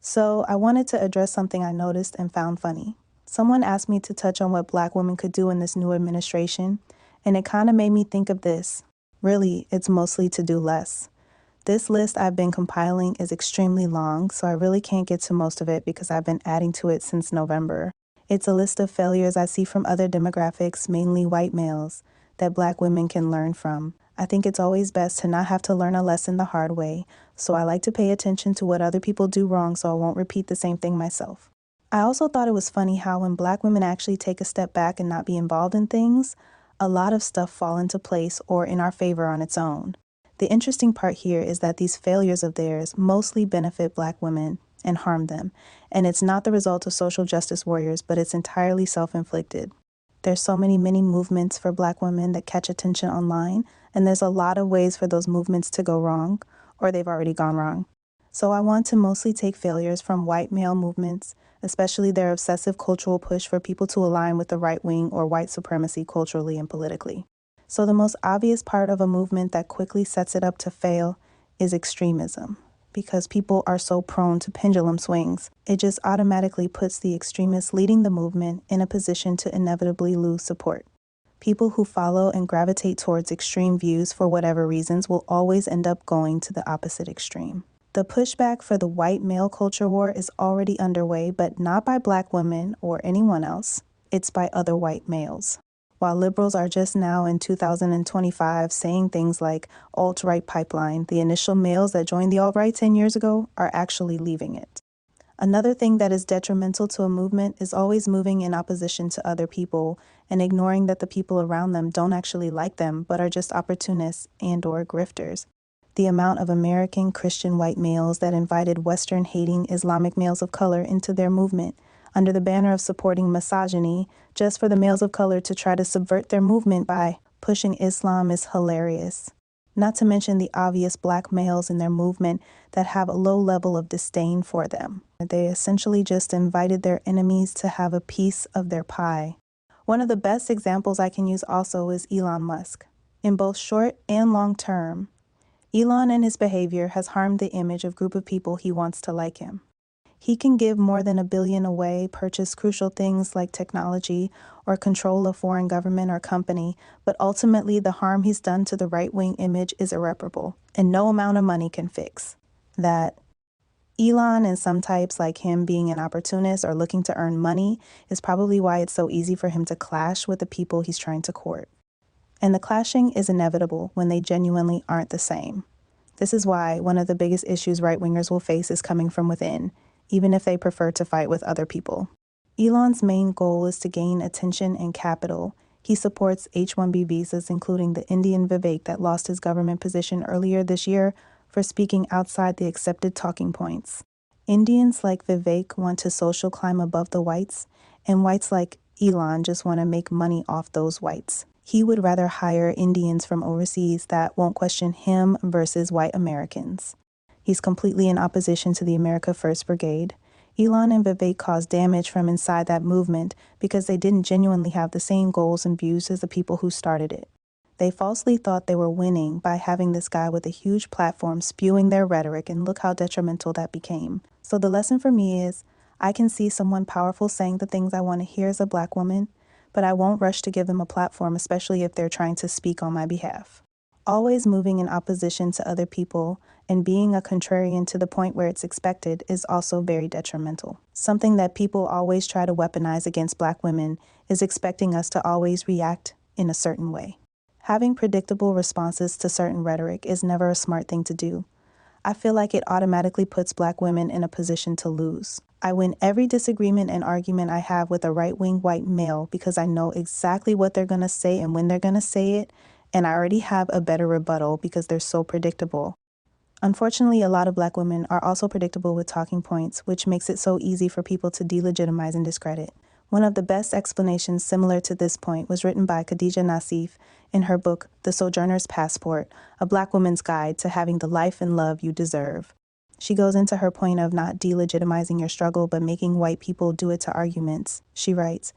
So I wanted to address something I noticed and found funny. Someone asked me to touch on what Black women could do in this new administration, and it kind of made me think of this. Really, it's mostly to do less. This list I've been compiling is extremely long, so I really can't get to most of it because I've been adding to it since November. It's a list of failures I see from other demographics, mainly white males, that Black women can learn from. I think it's always best to not have to learn a lesson the hard way, so I like to pay attention to what other people do wrong so I won't repeat the same thing myself. I also thought it was funny how when Black women actually take a step back and not be involved in things, a lot of stuff fall into place or in our favor on its own. The interesting part here is that these failures of theirs mostly benefit Black women and harm them, and it's not the result of social justice warriors, but it's entirely self-inflicted. There's so many mini movements for Black women that catch attention online, and there's a lot of ways for those movements to go wrong, or they've already gone wrong. So I want to mostly take failures from white male movements, especially their obsessive cultural push for people to align with the right wing or white supremacy culturally and politically. So the most obvious part of a movement that quickly sets it up to fail is extremism. Because people are so prone to pendulum swings, it just automatically puts the extremists leading the movement in a position to inevitably lose support. People who follow and gravitate towards extreme views for whatever reasons will always end up going to the opposite extreme. The pushback for the white male culture war is already underway, but not by Black women or anyone else. It's by other white males. While liberals are just now in 2025 saying things like alt-right pipeline, the initial males that joined the alt-right 10 years ago are actually leaving it. Another thing that is detrimental to a movement is always moving in opposition to other people and ignoring that the people around them don't actually like them but are just opportunists and/or grifters. The amount of American Christian white males that invited Western-hating Islamic males of color into their movement under the banner of supporting misogyny just for the males of color to try to subvert their movement by pushing Islam is hilarious. Not to mention the obvious Black males in their movement that have a low level of disdain for them. They essentially just invited their enemies to have a piece of their pie. One of the best examples I can use also is Elon Musk. In both short and long term, Elon and his behavior has harmed the image of group of people he wants to like him. He can give more than $1 billion away, purchase crucial things like technology, or control a foreign government or company, but ultimately the harm he's done to the right-wing image is irreparable, and no amount of money can fix that. Elon and some types like him being an opportunist or looking to earn money is probably why it's so easy for him to clash with the people he's trying to court. And the clashing is inevitable when they genuinely aren't the same. This is why one of the biggest issues right-wingers will face is coming from within, even if they prefer to fight with other people. Elon's main goal is to gain attention and capital. He supports H-1B visas, including the Indian Vivek that lost his government position earlier this year for speaking outside the accepted talking points. Indians like Vivek want to social climb above the whites, and whites like Elon just want to make money off those whites. He would rather hire Indians from overseas that won't question him versus white Americans. He's completely in opposition to the America First Brigade. Elon and Vivek caused damage from inside that movement because they didn't genuinely have the same goals and views as the people who started it. They falsely thought they were winning by having this guy with a huge platform spewing their rhetoric, and look how detrimental that became. So the lesson for me is, I can see someone powerful saying the things I want to hear as a Black woman, but I won't rush to give them a platform, especially if they're trying to speak on my behalf. Always moving in opposition to other people and being a contrarian to the point where it's expected is also very detrimental. Something that people always try to weaponize against Black women is expecting us to always react in a certain way. Having predictable responses to certain rhetoric is never a smart thing to do. I feel like it automatically puts Black women in a position to lose. I win every disagreement and argument I have with a right-wing white male because I know exactly what they're going to say and when they're going to say it, and I already have a better rebuttal because they're so predictable. Unfortunately, a lot of Black women are also predictable with talking points, which makes it so easy for people to delegitimize and discredit. One of the best explanations similar to this point was written by Khadija Nassif in her book, The Sojourner's Passport, A Black Woman's Guide to Having the Life and Love You Deserve. She goes into her point of not delegitimizing your struggle, but making white people do it to arguments. She writes,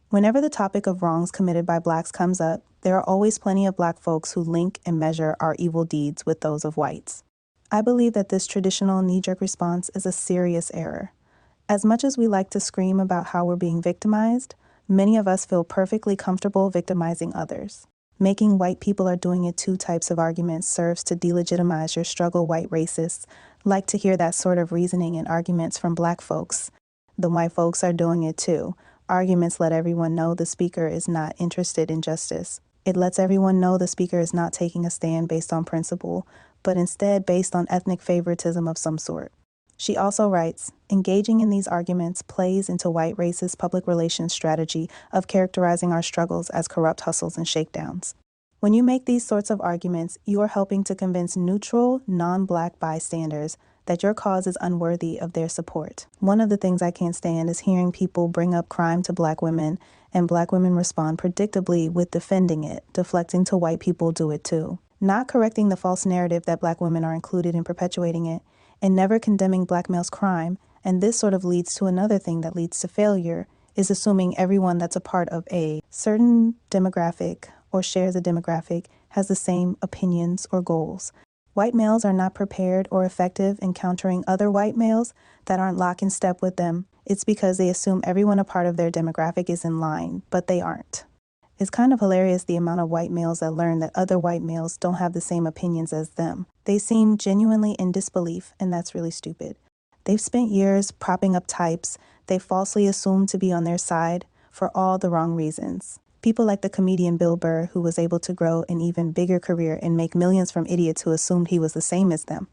"Whenever the topic of wrongs committed by Blacks comes up, there are always plenty of Black folks who link and measure our evil deeds with those of whites. I believe that this traditional knee-jerk response is a serious error. As much as we like to scream about how we're being victimized, many of us feel perfectly comfortable victimizing others. Making white people are doing it too types of arguments serves to delegitimize your struggle. White racists like to hear that sort of reasoning and arguments from black folks. The white folks are doing it too. Arguments let everyone know the speaker is not interested in justice. It lets everyone know the speaker is not taking a stand based on principle, but instead based on ethnic favoritism of some sort. She also writes, engaging in these arguments plays into white racist public relations strategy of characterizing our struggles as corrupt hustles and shakedowns. When you make these sorts of arguments, you are helping to convince neutral, non-black bystanders that your cause is unworthy of their support. One of the things I can't stand is hearing people bring up crime to black women, and black women respond predictably with defending it, deflecting to white people do it too. Not correcting the false narrative that black women are included in perpetuating it, and never condemning black males' crime, and this sort of leads to another thing that leads to failure, is assuming everyone that's a part of a certain demographic or shares a demographic has the same opinions or goals. White males are not prepared or effective in countering other white males that aren't lock in step with them. It's because they assume everyone a part of their demographic is in line, but they aren't. It's kind of hilarious the amount of white males that learn that other white males don't have the same opinions as them. They seem genuinely in disbelief, and that's really stupid. They've spent years propping up types they falsely assumed to be on their side for all the wrong reasons. People like the comedian Bill Burr, who was able to grow an even bigger career and make millions from idiots who assumed he was the same as them.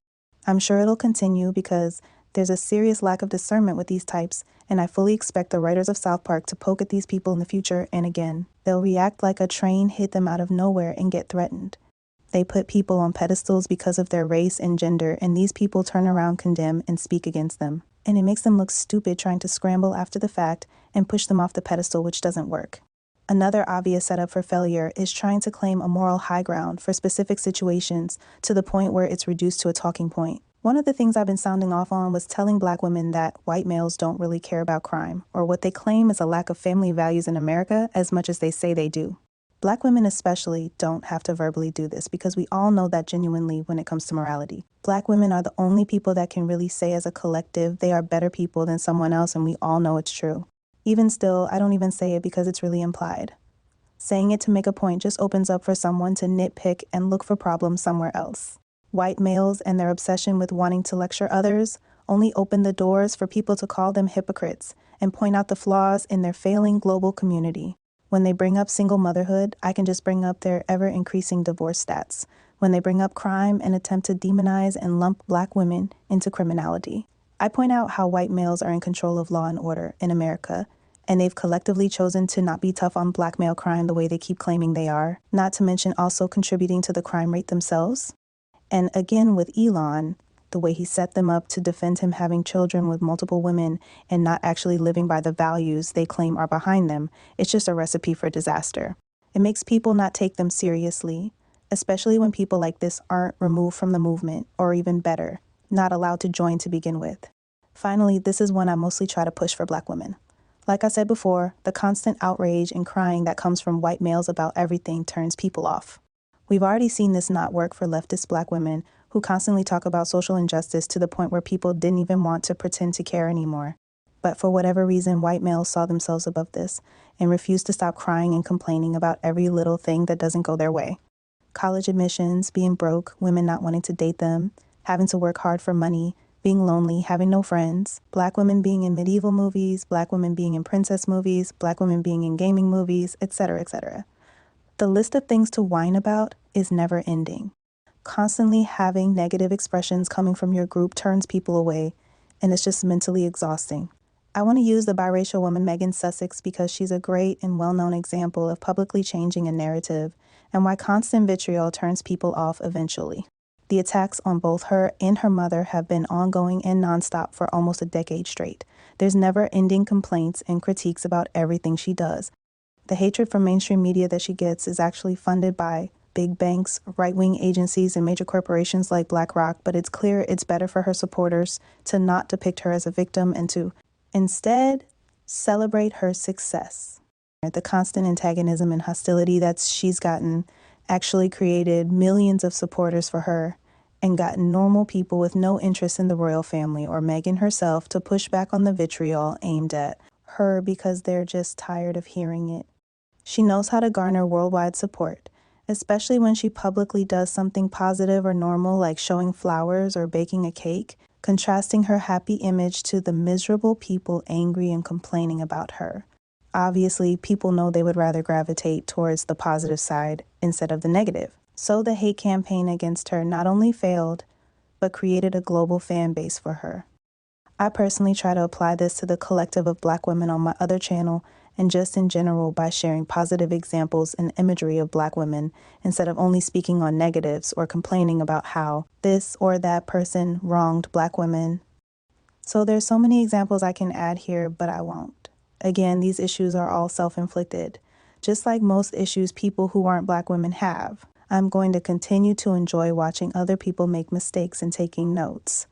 I'm sure it'll continue because there's a serious lack of discernment with these types, and I fully expect the writers of South Park to poke at these people in the future and again. They'll react like a train hit them out of nowhere and get threatened. They put people on pedestals because of their race and gender, and these people turn around, condemn, and speak against them. And it makes them look stupid trying to scramble after the fact and push them off the pedestal, which doesn't work. Another obvious setup for failure is trying to claim a moral high ground for specific situations to the point where it's reduced to a talking point. One of the things I've been sounding off on was telling black women that white males don't really care about crime, or what they claim is a lack of family values in America as much as they say they do. Black women especially don't have to verbally do this because we all know that genuinely when it comes to morality. Black women are the only people that can really say as a collective they are better people than someone else, and we all know it's true. Even still, I don't even say it because it's really implied. Saying it to make a point just opens up for someone to nitpick and look for problems somewhere else. White males and their obsession with wanting to lecture others only open the doors for people to call them hypocrites and point out the flaws in their failing global community. When they bring up single motherhood, I can just bring up their ever-increasing divorce stats. When they bring up crime and attempt to demonize and lump black women into criminality, I point out how white males are in control of law and order in America, and they've collectively chosen to not be tough on black male crime the way they keep claiming they are, not to mention also contributing to the crime rate themselves. And again with Elon, the way he set them up to defend him having children with multiple women and not actually living by the values they claim are behind them, it's just a recipe for disaster. It makes people not take them seriously, especially when people like this aren't removed from the movement, or even better, not allowed to join to begin with. Finally, this is one I mostly try to push for black women. Like I said before, the constant outrage and crying that comes from white males about everything turns people off. We've already seen this not work for leftist black women who constantly talk about social injustice to the point where people didn't even want to pretend to care anymore. But for whatever reason, white males saw themselves above this and refused to stop crying and complaining about every little thing that doesn't go their way. College admissions, being broke, women not wanting to date them, having to work hard for money, being lonely, having no friends, black women being in medieval movies, black women being in princess movies, black women being in gaming movies, etc., etc. The list of things to whine about is never ending. Constantly having negative expressions coming from your group turns people away, and it's just mentally exhausting. I want to use the biracial woman Megan Sussex because she's a great and well-known example of publicly changing a narrative and why constant vitriol turns people off eventually. The attacks on both her and her mother have been ongoing and nonstop for almost a decade straight. There's never-ending complaints and critiques about everything she does. The hatred from mainstream media that she gets is actually funded by big banks, right-wing agencies, and major corporations like BlackRock, but it's clear it's better for her supporters to not depict her as a victim and to instead celebrate her success. The constant antagonism and hostility that she's gotten actually created millions of supporters for her, and got normal people with no interest in the royal family or Meghan herself to push back on the vitriol aimed at her because they're just tired of hearing it. She knows how to garner worldwide support, especially when she publicly does something positive or normal like showing flowers or baking a cake, contrasting her happy image to the miserable people angry and complaining about her. Obviously, people know they would rather gravitate towards the positive side instead of the negative. So the hate campaign against her not only failed, but created a global fan base for her. I personally try to apply this to the collective of Black women on my other channel and just in general by sharing positive examples and imagery of Black women instead of only speaking on negatives or complaining about how this or that person wronged Black women. So there's so many examples I can add here, but I won't. Again, these issues are all self-inflicted, just like most issues people who aren't Black women have. I'm going to continue to enjoy watching other people make mistakes and taking notes.